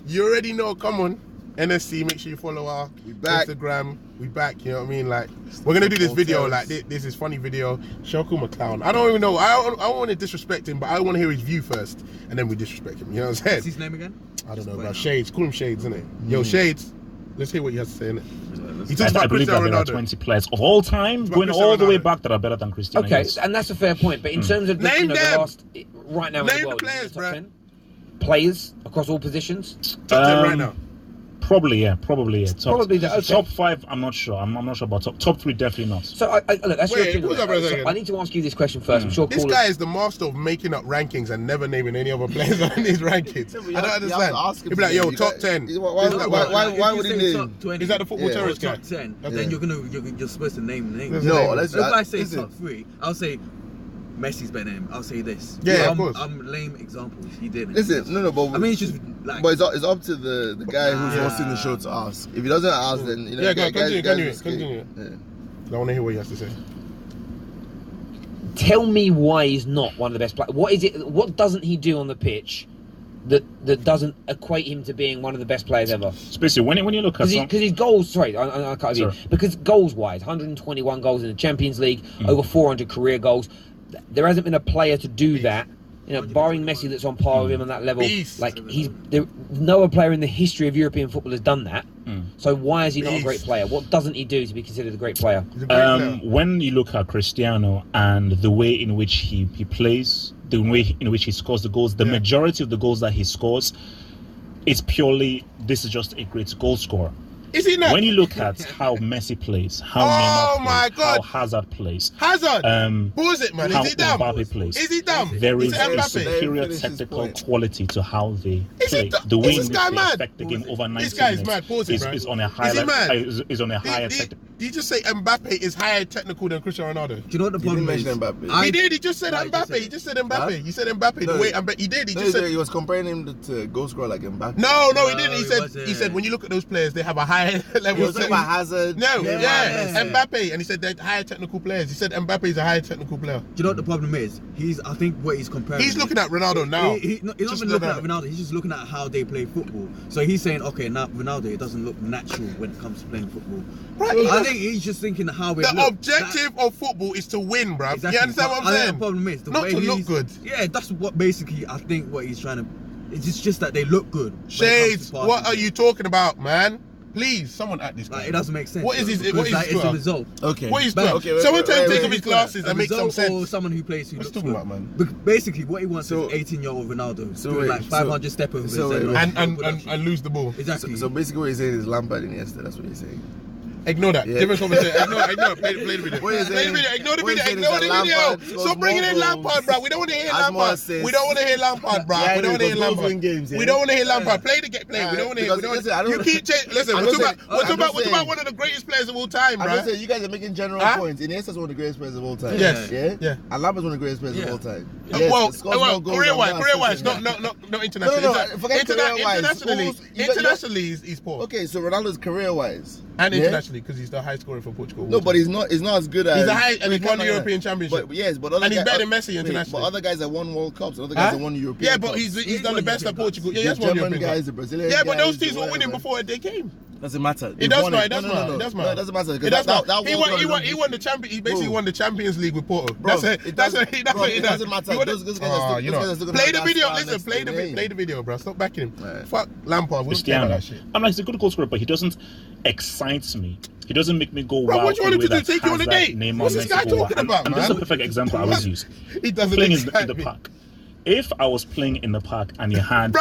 You already know. Come on, NSC. Make sure you follow our Instagram. We back. You know what I mean? Like, we're gonna do this video. Like, this is funny video. Shoku McClown. I don't even know. I don't want to disrespect him, but I want to hear his view first, and then we disrespect him. You know what I'm saying? What's his name again? I don't know, bro. Shades. Call him Shades, isn't it? Yo, Shades. Let's hear what you have to say, innit? He talks about I believe that there are 20 players of all time going all the way back that are better than Cristiano. Okay, and that's a fair point. But in terms of the last, right now, name in the world, the players, bro. Players across all positions. Top 10 right now. Probably, yeah. Top 5, I'm not sure. I'm not sure about top 3, definitely not. So, look, that's your opinion. I need to ask you this question first. I'm sure this guy is the master of making up rankings and never naming any other players on his rankings. I don't understand. He'd be like, yo, top 10. Why would he name? Is that the football terrorist guy? Top 10. Then you're supposed to name names. No, if I say top 3, I'll say Messi's better than him. I'll say this. Yeah, of course. I'm lame examples. He didn't. Listen, no, but I mean, it's just like. But it's up to the guy who's hosting the show to ask. If he doesn't ask, then you know. Yeah, continue. I want to hear what he has to say. Tell me why he's not one of the best players. What is it? What doesn't he do on the pitch that doesn't equate him to being one of the best players ever? Especially when you look at because his goals. Sorry, I cut you. Because goals-wise, 121 goals in the Champions League, over 400 career goals. There hasn't been a player to do that, you know, barring Messi, that's on par with him on that level. Like no other player in the history of European football has done that. So why is he not a great player? What doesn't he do to be considered a great player? When you look at Cristiano and the way in which he plays, the way in which he scores the goals, the majority of the goals that he scores, it's purely this is just a great goal scorer. Is he not? When you look at how Messi plays, how Neymar plays, how Hazard plays, pause it, man. How is he dumb? Mbappe plays. Is he dumb? There is a superior technical quality to how they play. The way in which they affect the game over 90 minutes is on a higher technical. Did you just say Mbappe is higher technical than Cristiano Ronaldo? Do you know what the problem is? Mbappe. He did. He just said Mbappe. He just said Mbappe. He said Mbappe. The way Mbappe. He did. He just said he was comparing him to goal scorer like Mbappe. No, he didn't. He said when you look at those players, they have a higher level. He was talking about Hazard. Mbappe, and he said they're higher technical players. He said Mbappe is a higher technical player. Do you know what the problem is? I think what he's comparing. He's looking at Ronaldo now. He's not even looking at Ronaldo. He's just looking at how they play football. So he's saying, okay, now Ronaldo, it doesn't look natural when it comes to playing football. Right. I think he's just thinking how it the objective of football is to win, bruv. Exactly. You understand what I'm saying? The problem is not to look good. Yeah, that's what basically I think what he's trying to. It's just that they look good. Shades, what are you talking about, man? Please, someone at this. Like, it doesn't make sense. What is his? It's a result. Okay. What is Twitter? Someone tell him to take off his glasses and make some sense. Or someone who plays who looks good. About, man? Basically, what he wants is 18-year-old Ronaldo doing like 500 step overs and lose the ball. Exactly. So basically, what he's saying is Lampard and Iniesta. That's what he's saying. Ignore that. Different conversation. Ignore. Play the video. Play the video. Ignore the video. Stop bringing in Lampard, bro. We don't want to hear Lampard. We don't want to hear Lampard, bro. We don't want to hear Lampard. We don't want to hear Lampard. Play the game. We don't want to hear. You keep changing. Listen, we're talking about one of the greatest players of all time, bro. I'm just saying, you guys are making general points. Iniesta's one of the greatest players of all time. Yes. Yeah. And Lampard's one of the greatest players of all time. Well, career-wise, not internationally. Internationally, he's poor. Okay, so Ronaldo's career-wise. And internationally, because he's the high scorer for Portugal. No, but he's not as good as. He's a high, and he's won the European Championship. But he's better than Messi internationally. But other guys have won World Cups. Other guys have won European. Yeah, but he's done the best at Portugal. Yeah, that's one European guys, the Brazilian guys. Yeah, but those teams were winning before they came. Doesn't matter. It does matter. It does matter. No, it doesn't matter. It does matter. He won the champion. He basically won the Champions League with Porto. That's it. It doesn't matter. Play the video. Listen, play the video, bro. Stop backing him. Fuck Lampard. We don't care about that shit. I'm like, he's a good goal scorer, but he doesn't excite me. He doesn't make me go bro, wow. What you want him to do? Take you on a date? What's this guy talking about, man? And this is a perfect example I always use. He doesn't playing in the park. If I was playing in the park and you had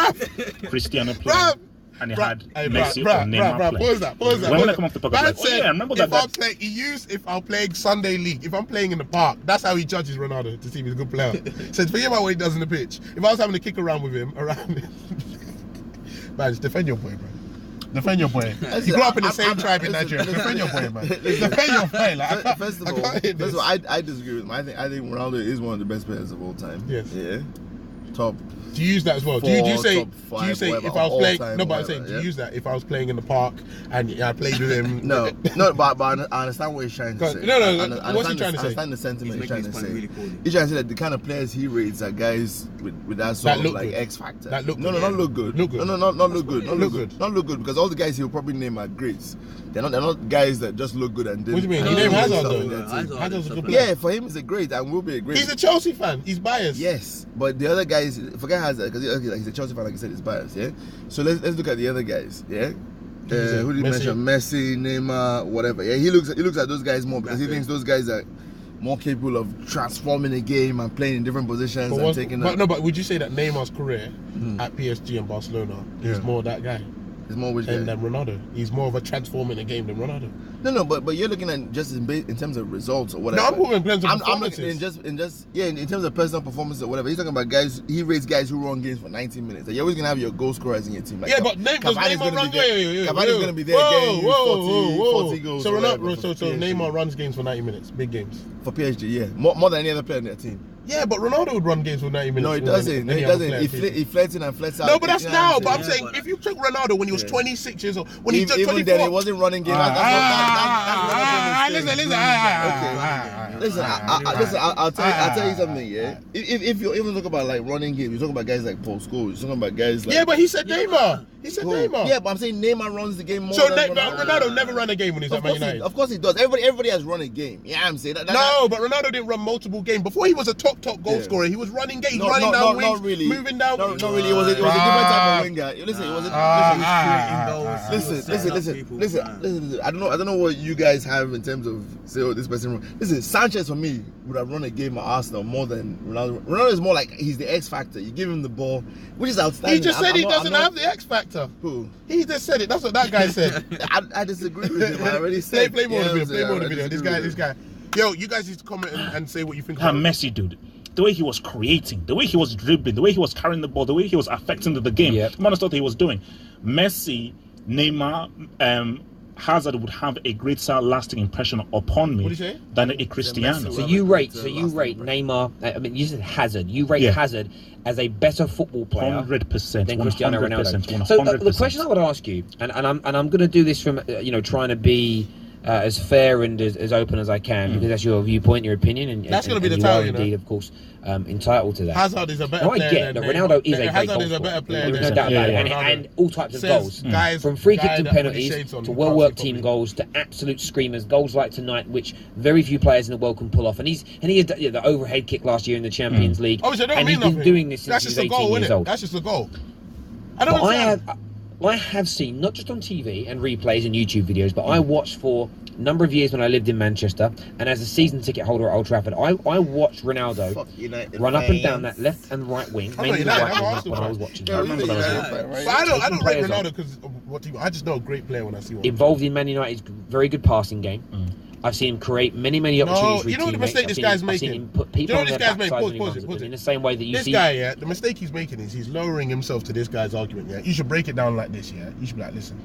Cristiano playing and you had Messi or Neymar playing, pause that. When I come off the park, I'm like, oh yeah, I remember that. If I'm playing Sunday League, if I'm playing in the park, that's how he judges Ronaldo to see if he's a good player. So forget about what he does in the pitch. If I was having to kick around with him, man, just defend your boy, bro. Defend your boy. You grew up in the same tribe in Nigeria. Defend your boy, man. Defend your boy. Like, first of all, I disagree with him. I think Ronaldo is one of the best players of all time. Yes. Yeah. top. Do you use that as well? Do you say if I was playing? No, but I'm saying, do you use that if I was playing in the park and I played with him? No, but I understand what he's trying to say. No, what's he trying to say? I understand the sentiment he's trying to say. Really He's trying to say that the kind of players he rates are guys with that sort of like X factor. That look good. No, not look good. Look good. No, not look good. Not look good because all the guys he'll probably name are greats. They're not guys that just look good and didn't. What do you mean? He named Hazard though. Hazard's a good player. Yeah, for him he's a great and will be a great. He's a Chelsea fan. He's biased. Yes, but the other guys, forget Hazard because he's a Chelsea fan, like you said, he's biased. Yeah. So let's look at the other guys. Yeah. Who did you mention? Messi, Neymar, whatever. Yeah, he looks at those guys more because he thinks those guys are more capable of transforming the game and playing in different positions and taking. But would you say that Neymar's career at PSG and Barcelona is more that guy? He's more which guy? Than Ronaldo. He's more of a transforming the game than Ronaldo. No, but you're looking at just in terms of results or whatever. No, I'm talking in terms of performances. I'm looking in terms of personal performance or whatever. He's talking about guys. He rates guys who run games for 90 minutes. You're always gonna have your goal scorers in your team. Like but Cavani's gonna be there again. 40 goals. So Neymar runs games for 90 minutes, big games for PSG. Yeah, more than any other player in their team. Yeah, but Ronaldo would run games for 90 minutes. No, he doesn't. He flirts in and flirts out. No, but that's now. But I'm saying, if you took Ronaldo when he was 26 years old, when he took 24, then he wasn't running games. Listen, I'll tell you something. Yeah, if you even talk about like running games, you talk about guys like Paul Scholes. You talk about guys like but he said Neymar. He said Neymar. Yeah, but I'm saying Neymar runs the game more. So Ronaldo never ran a game when he's at Man United. Of course he does. Everybody has run a game. Yeah, I'm saying that. No, but Ronaldo didn't run multiple games. Before he was a top goal scorer, he was running games, running down wings, moving down. Not really. It was a different type of winger. Listen, it was listen. I don't know what you guys have in terms of say, this person. Listen, Sanchez for me would have run a game at Arsenal more than Ronaldo. Ronaldo is more like he's the X factor. You give him the ball, which is outstanding. He just said he doesn't have the X factor. Who? He just said it. That's what that guy said. I disagree with him. I already said. Play more of the video. This guy. Yo, you guys need to comment and say what you think about Messi, dude. The way he was creating, the way he was dribbling, the way he was carrying the ball, the way he was affecting the game. Yep. Man, thought he was doing. Messi, Neymar, Hazard would have a greater lasting impression upon me than a Cristiano. So you rate Neymar. I mean, you said Hazard. You rate Hazard as a better football player 100% than Cristiano Ronaldo. 100%. So the question I would ask you, and I'm going to do this from trying to be as fair and as open as I can, because that's your viewpoint, your opinion, and that's going to be the you title, are indeed, of course, entitled to that. Hazard is a better player. I get that Ronaldo is a great Hazard is a better player. There's no doubt about it, and all types of goals, from free kicks and penalties to well-worked team goals to absolute screamers, goals like tonight, which very few players in the world can pull off. And he had the overhead kick last year in the Champions League, and he's been doing this since he was 18 years old. That's just a goal. I have seen, not just on TV and replays and YouTube videos, but I watched for a number of years when I lived in Manchester, and as a season ticket holder at Old Trafford, I watched Ronaldo run up and down that left and right wing, mainly the right wing when I was watching. I remember that. I don't rate Ronaldo because I just know a great player when I see one. Involved in Man United's very good passing game. I've seen him create many opportunities for you know what the mistake this guy's making? I've seen him put people on their backsides in the same way that you see. This guy, the mistake he's making is he's lowering himself to this guy's argument. Yeah, you should break it down like this. Yeah, you should be like, listen.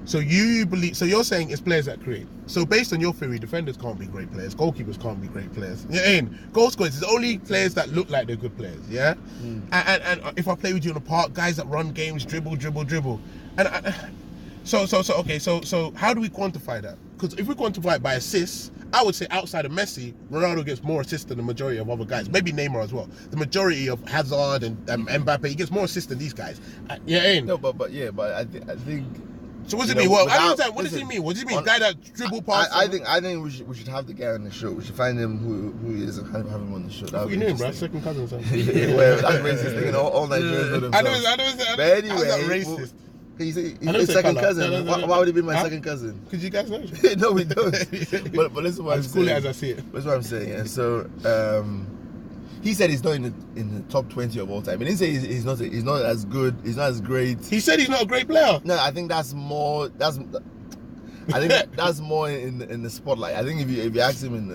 So you're saying it's players that create. So based on your theory, defenders can't be great players, goalkeepers can't be great players. Yeah, goal scorers is only players that look like they're good players. Yeah, and if I play with you in the park, guys that run games, dribble, and So how do we quantify that? Because if we quantify it by assists, I would say outside of Messi, Ronaldo gets more assists than the majority of other guys. Maybe Neymar as well. The majority of Hazard and Mbappe, he gets more assists than these guys. No, but I think. So what does it mean? Well, I don't understand. What does he mean? What does he mean? Guy that dribble past? I think we should have the guy on the show. We should find him who he is and have him on the show. What you name, bro? Second cousin or something. Well, that's racist. Thinking all Nigerians know themselves. I know. But anyway, that's racist. He's his second cousin. Why would he be my second cousin? Because you guys know. No, we don't. But listen, what I'm saying. As I see it. That's what I'm saying. And so he said he's not in the top 20 of all time. He didn't say he's not as good. He's not as great. He said he's not a great player. No, I think that's more. I think that's more in the spotlight. I think if you ask him in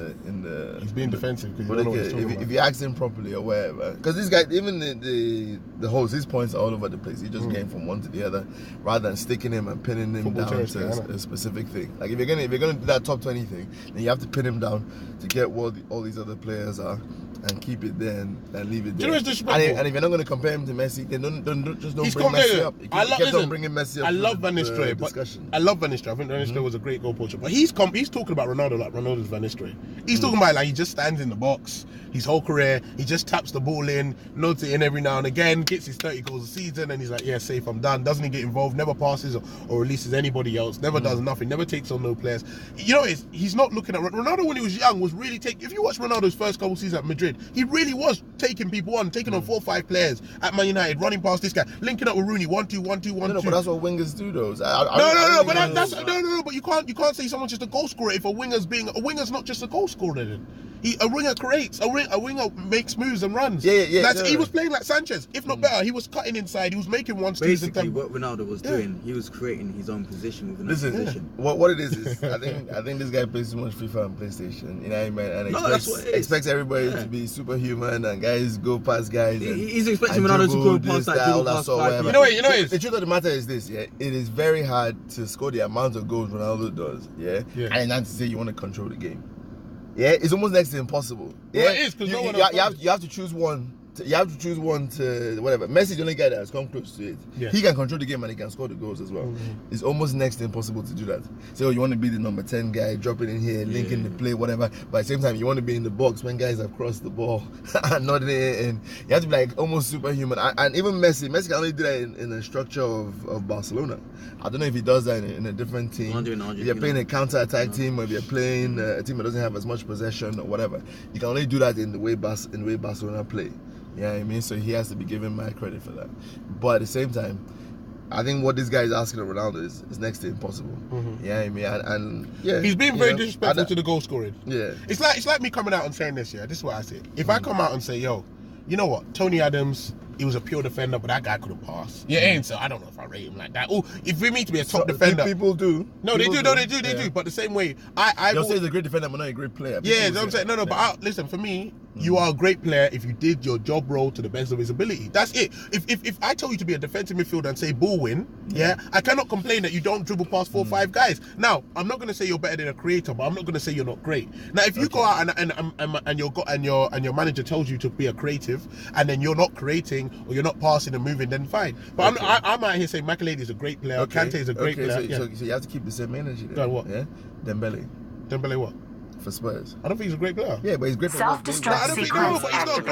the he's being defensive because you don't know what he's talking about. If you ask him properly or whatever, because this guy, even the host, his points are all over the place. He's just getting from one to the other rather than sticking him and pinning him down to a specific thing. Like if you're gonna do that top 20 thing, then you have to pin him down to get what all these other players are. and keep it there and leave it there. Do you know what's disrespectful? And if you're not going to compare him to Messi, then don't bring Messi up. Bringing Messi up. I love Van Nistelrooy, but I love Van Nistelrooy. I think Van Nistelrooy was a great goal poacher. But he's talking about Ronaldo like Ronaldo's Van Nistelrooy. He's talking about like he just stands in the box. His whole career, he just taps the ball in, notes it in every now and again, gets his 30 goals a season, and he's like, yeah, safe, I'm done. Doesn't he get involved? Never passes or releases anybody else. Never does nothing. Never takes on no players. You know, he's not looking at Ronaldo when he was young. Was really taking. If you watch Ronaldo's first couple seasons at Madrid, he really was taking people on, taking on 4 or 5 players at Man United, running past this guy, linking up with Rooney, 1-2, 1-2, 1-2. No, but that's what wingers do, though. But you can't say someone's just a goal scorer if a winger's not just a goal scorer. Then a winger creates. A winger makes moves and runs. He was playing like Sanchez, if not better. He was cutting inside. He was making ones. Basically, what Ronaldo was doing, he was creating his own position within that position. What it is I think this guy plays too much FIFA and PlayStation. You know what I mean? And expects everybody to be superhuman and guys go past guys. He's expecting Ronaldo to go past that dribble past 5. You know what? The truth of the matter is this. Yeah, it is very hard to score the amount of goals Ronaldo does. Yeah. And not to say you want to control the game. Yeah, it's almost next to impossible. Yeah, well, it is because you have to choose one. You have to choose one to whatever. Messi is the only guy that has come close to it. Yeah. He can control the game and he can score the goals as well. It's almost next to impossible to do that. So you want to be the number 10 guy, dropping in here, linking the play, whatever. But at the same time, you want to be in the box when guys have crossed the ball and not there. And you have to be like almost superhuman. And even Messi can only do that in the structure of Barcelona. I don't know if he does that in a different team. If you're playing a counter-attack team, or if you're playing a team that doesn't have as much possession or whatever, you can only do that in the way Barcelona play. Yeah, I mean, so he has to be given my credit for that. But at the same time, I think what this guy is asking of Ronaldo is next to impossible. Yeah, I mean, and he's being very disrespectful to the goal scoring. Yeah, it's like me coming out and saying this. Yeah, this is what I say. If I come out and say, yo, you know what, Tony Adams, he was a pure defender, but that guy couldn't pass. Yeah, ain't so I don't know if I rate him like that. Oh, if we mean to be a top defender, people do. No, they do. But the same way, you'll say he's a great defender, but not a great player. Yeah, I'm saying no. But listen, for me, you are a great player if you did your job role to the best of his ability. That's it. If I tell you to be a defensive midfielder and say ball win, I cannot complain that you don't dribble past 4 or 5 guys. Now, I'm not going to say you're better than a creator, but I'm not going to say you're not great. Now, if you go out and your manager tells you to be a creative, and then you're not creating or you're not passing and moving, then fine. But I'm out here saying Makelele is a great player, Kante is a great player. So you have to keep the same energy then. Go on, what? Yeah? Dembele what? for Spurs. I don't think he's a great player. Yeah, but he's great for Self-destruct sequence activated.